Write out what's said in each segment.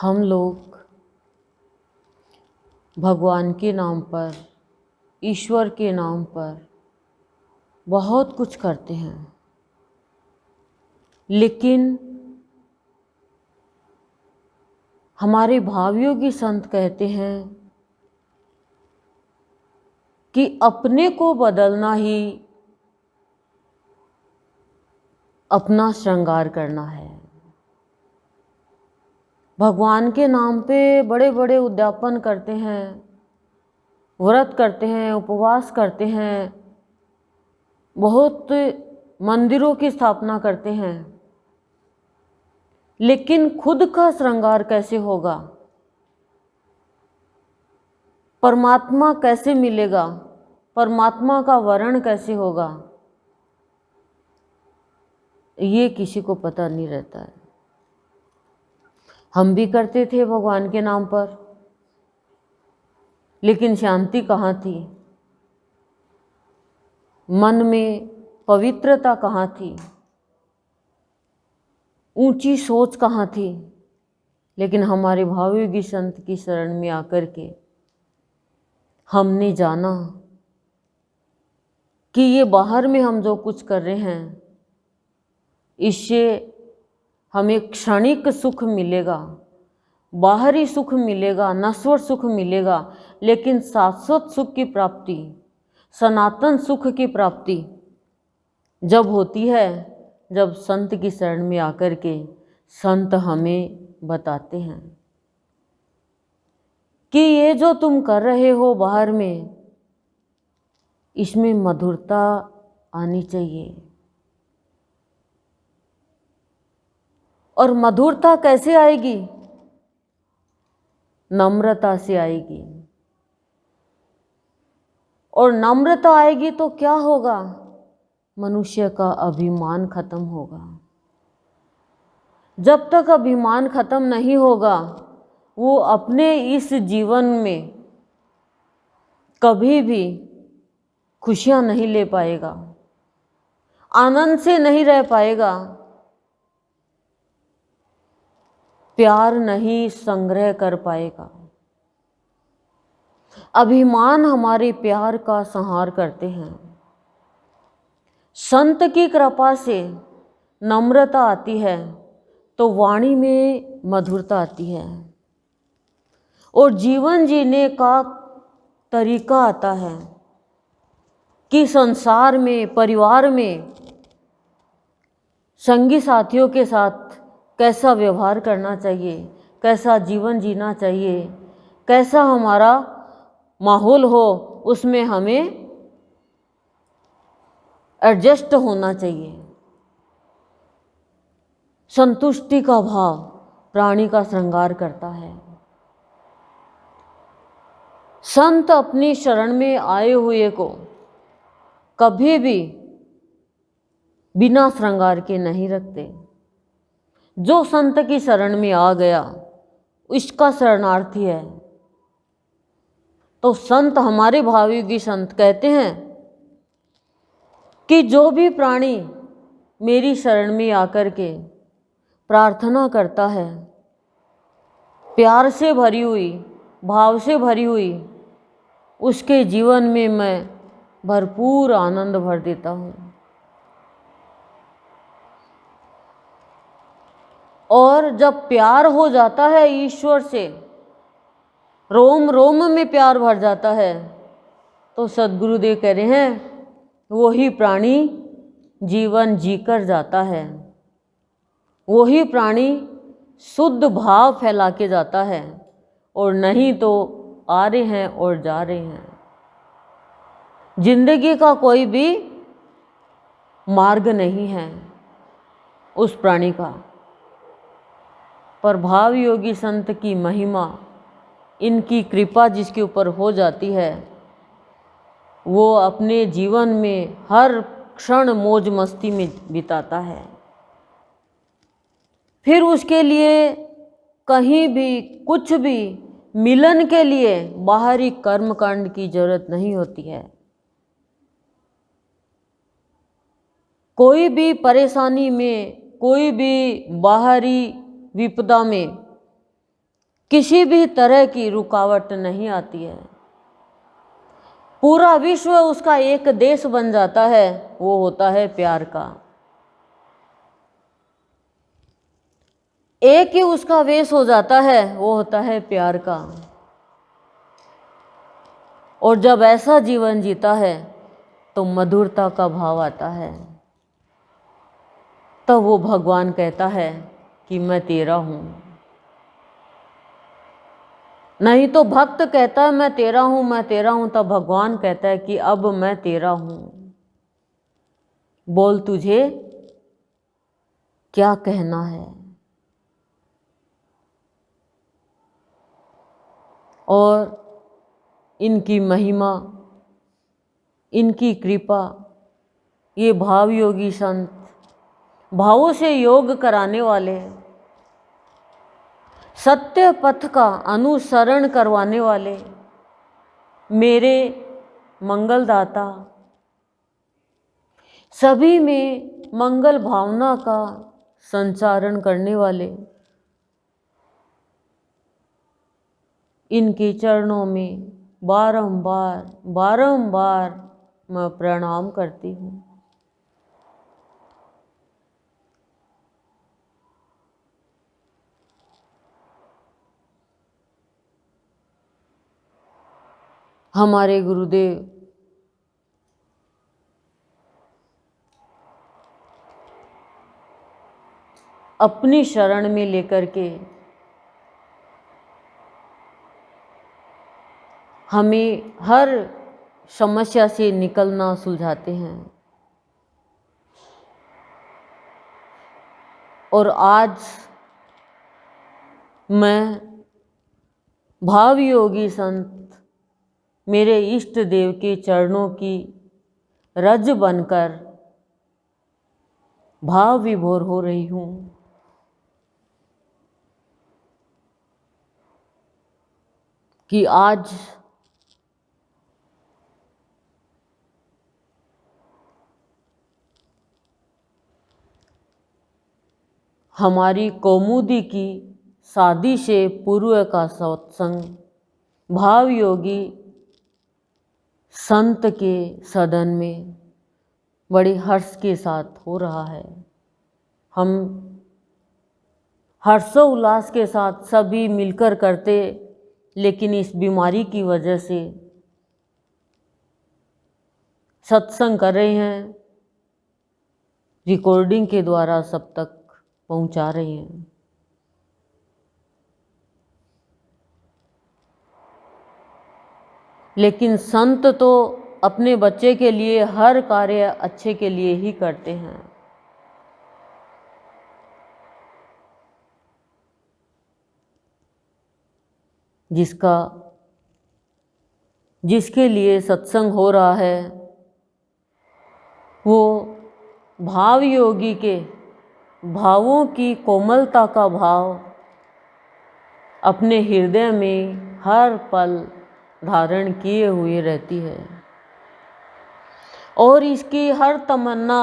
हम लोग भगवान के नाम पर, ईश्वर के नाम पर बहुत कुछ करते हैं, लेकिन हमारे भावयोगी संत कहते हैं कि अपने को बदलना ही अपना श्रृंगार करना है। भगवान के नाम पे बड़े बड़े उद्यापन करते हैं, व्रत करते हैं, उपवास करते हैं, बहुत मंदिरों की स्थापना करते हैं, लेकिन खुद का श्रृंगार कैसे होगा? परमात्मा कैसे मिलेगा? परमात्मा का वर्ण कैसे होगा? ये किसी को पता नहीं रहता है। हम भी करते थे भगवान के नाम पर, लेकिन शांति कहाँ थी? मन में पवित्रता कहाँ थी? ऊंची सोच कहाँ थी? लेकिन हमारे भावयोगी संत की शरण में आकर के हमने जाना कि ये बाहर में हम जो कुछ कर रहे हैं, इससे हमें क्षणिक सुख मिलेगा, बाहरी सुख मिलेगा, नश्वर सुख मिलेगा, लेकिन शाश्वत सुख की प्राप्ति, सनातन सुख की प्राप्ति जब होती है, जब संत की शरण में आकर के संत हमें बताते हैं कि ये जो तुम कर रहे हो बाहर में, इसमें मधुरता आनी चाहिए। और मधुरता कैसे आएगी? नम्रता से आएगी। और नम्रता आएगी तो क्या होगा? मनुष्य का अभिमान खत्म होगा। जब तक अभिमान खत्म नहीं होगा, वो अपने इस जीवन में कभी भी खुशियां नहीं ले पाएगा, आनंद से नहीं रह पाएगा, प्यार नहीं संग्रह कर पाएगा। अभिमान हमारे प्यार का संहार करते हैं। संत की कृपा से नम्रता आती है तो वाणी में मधुरता आती है, और जीवन जीने का तरीका आता है कि संसार में, परिवार में, संगी साथियों के साथ कैसा व्यवहार करना चाहिए, कैसा जीवन जीना चाहिए, कैसा हमारा माहौल हो, उसमें हमें एडजस्ट होना चाहिए। संतुष्टि का भाव प्राणी का श्रृंगार करता है। संत अपनी शरण में आए हुए को कभी भी बिना श्रृंगार के नहीं रखते। जो संत की शरण में आ गया, इसका शरणार्थी है। तो संत, हमारे भावयोगी संत कहते हैं कि जो भी प्राणी मेरी शरण में आकर के प्रार्थना करता है, प्यार से भरी हुई, भाव से भरी हुई, उसके जीवन में मैं भरपूर आनंद भर देता हूँ। और जब प्यार हो जाता है ईश्वर से, रोम रोम में प्यार भर जाता है, तो सद्गुरुदेव कह रहे हैं वही प्राणी जीवन जीकर जाता है, वही प्राणी शुद्ध भाव फैला के जाता है, और नहीं तो आ रहे हैं और जा रहे हैं। जिंदगी का कोई भी मार्ग नहीं है उस प्राणी का। पर भाव योगी संत की महिमा, इनकी कृपा जिसके ऊपर हो जाती है, वो अपने जीवन में हर क्षण मौज मस्ती में बिताता है। फिर उसके लिए कहीं भी, कुछ भी मिलन के लिए बाहरी कर्मकांड की जरूरत नहीं होती है। कोई भी परेशानी में, कोई भी बाहरी विपदा में किसी भी तरह की रुकावट नहीं आती है। पूरा विश्व उसका एक देश बन जाता है, वो होता है प्यार का। एक ही उसका वेश हो जाता है, वो होता है प्यार का। और जब ऐसा जीवन जीता है तो मधुरता का भाव आता है, तब वो भगवान कहता है कि मैं तेरा हूँ। नहीं तो भक्त कहता है मैं तेरा हूँ, मैं तेरा हूँ, तब भगवान कहता है कि अब मैं तेरा हूँ, बोल तुझे क्या कहना है। और इनकी महिमा, इनकी कृपा, ये भाव योगी संत, भावों से योग कराने वाले, सत्य पथ का अनुसरण करवाने वाले, मेरे मंगलदाता, सभी में मंगल भावना का संचारण करने वाले, इनके चरणों में बारंबार बारंबार मैं प्रणाम करती हूँ। हमारे गुरुदेव अपनी शरण में लेकर के हमें हर समस्या से निकलना सुलझाते हैं। और आज मैं भाव योगी संत, मेरे इष्ट देव के चरणों की रज बनकर भाव विभोर हो रही हूँ कि आज हमारी कौमुदी की शादी से पूर्व का सत्संग भाव योगी संत के सदन में बड़े हर्ष के साथ हो रहा है। हम हर्षोल्लास के साथ सभी मिलकर करते, लेकिन इस बीमारी की वजह से सत्संग कर रहे हैं, रिकॉर्डिंग के द्वारा सब तक पहुंचा रहे हैं। लेकिन संत तो अपने बच्चे के लिए हर कार्य अच्छे के लिए ही करते हैं। जिसके लिए सत्संग हो रहा है वो भाव योगी के भावों की कोमलता का भाव अपने हृदय में हर पल धारण किए हुए रहती है, और इसकी हर तमन्ना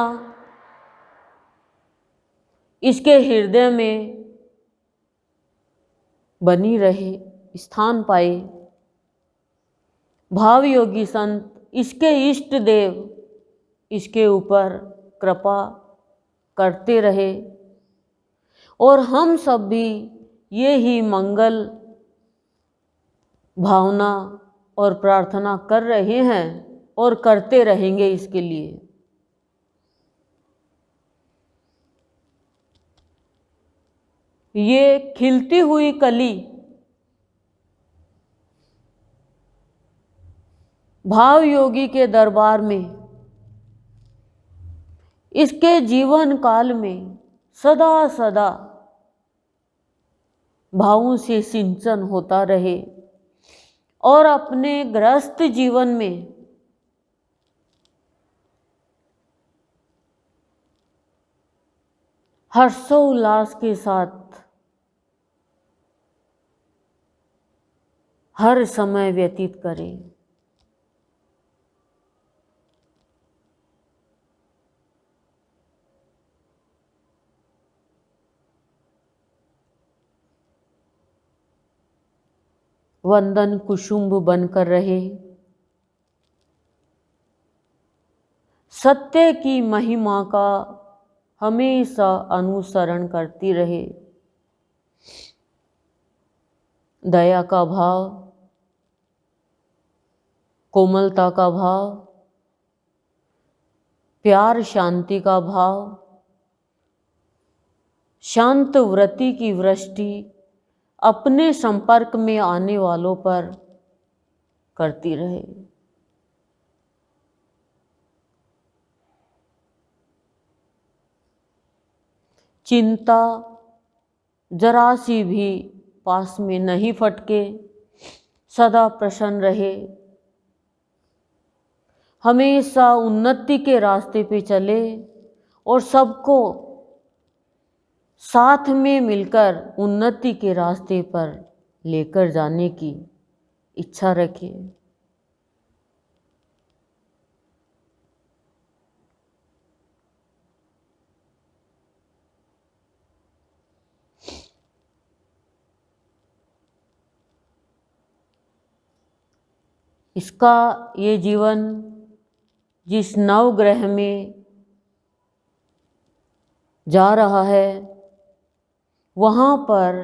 इसके हृदय में बनी रहे, स्थान पाए। भाव योगी संत, इसके इष्ट देव इसके ऊपर कृपा करते रहे, और हम सब भी ये ही मंगल भावना और प्रार्थना कर रहे हैं और करते रहेंगे इसके लिए। ये खिलती हुई कली भाव योगी के दरबार में इसके जीवन काल में सदा सदा भावों से सिंचन होता रहे, और अपने गृहस्थ जीवन में हर्षोल्लास के साथ हर समय व्यतीत करें। वंदन कुसुम्भ बनकर रहे। सत्य की महिमा का हमेशा अनुसरण करती रहे। दया का भाव, कोमलता का भाव, प्यार शांति का भाव, शांत व्रति की वृष्टि अपने संपर्क में आने वालों पर करती रहे। चिंता जरा सी भी पास में नहीं फटके, सदा प्रसन्न रहे, हमेशा उन्नति के रास्ते पे चले और सबको साथ में मिलकर उन्नति के रास्ते पर लेकर जाने की इच्छा रखे। इसका ये जीवन जिस नवग्रह में जा रहा है, वहाँ पर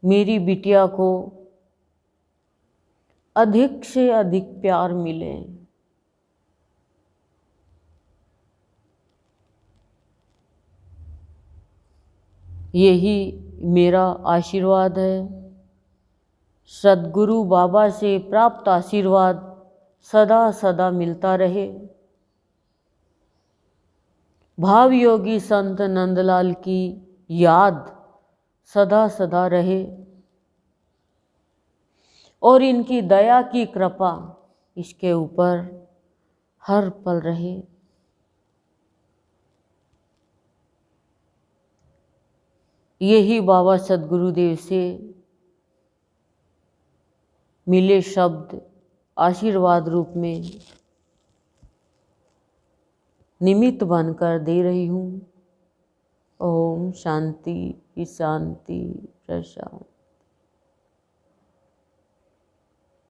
मेरी बिटिया को अधिक से अधिक प्यार मिले। यही मेरा आशीर्वाद है। सद्गुरु बाबा से प्राप्त आशीर्वाद सदा सदा मिलता रहे। भाव योगी संत नंदलाल की याद सदा सदा रहे और इनकी दया की कृपा इसके ऊपर हर पल रहे। यही बाबा सद्गुरुदेव से मिले शब्द आशीर्वाद रूप में निमित्त बनकर दे रही हूँ। ओम शांति शांति प्रशांति।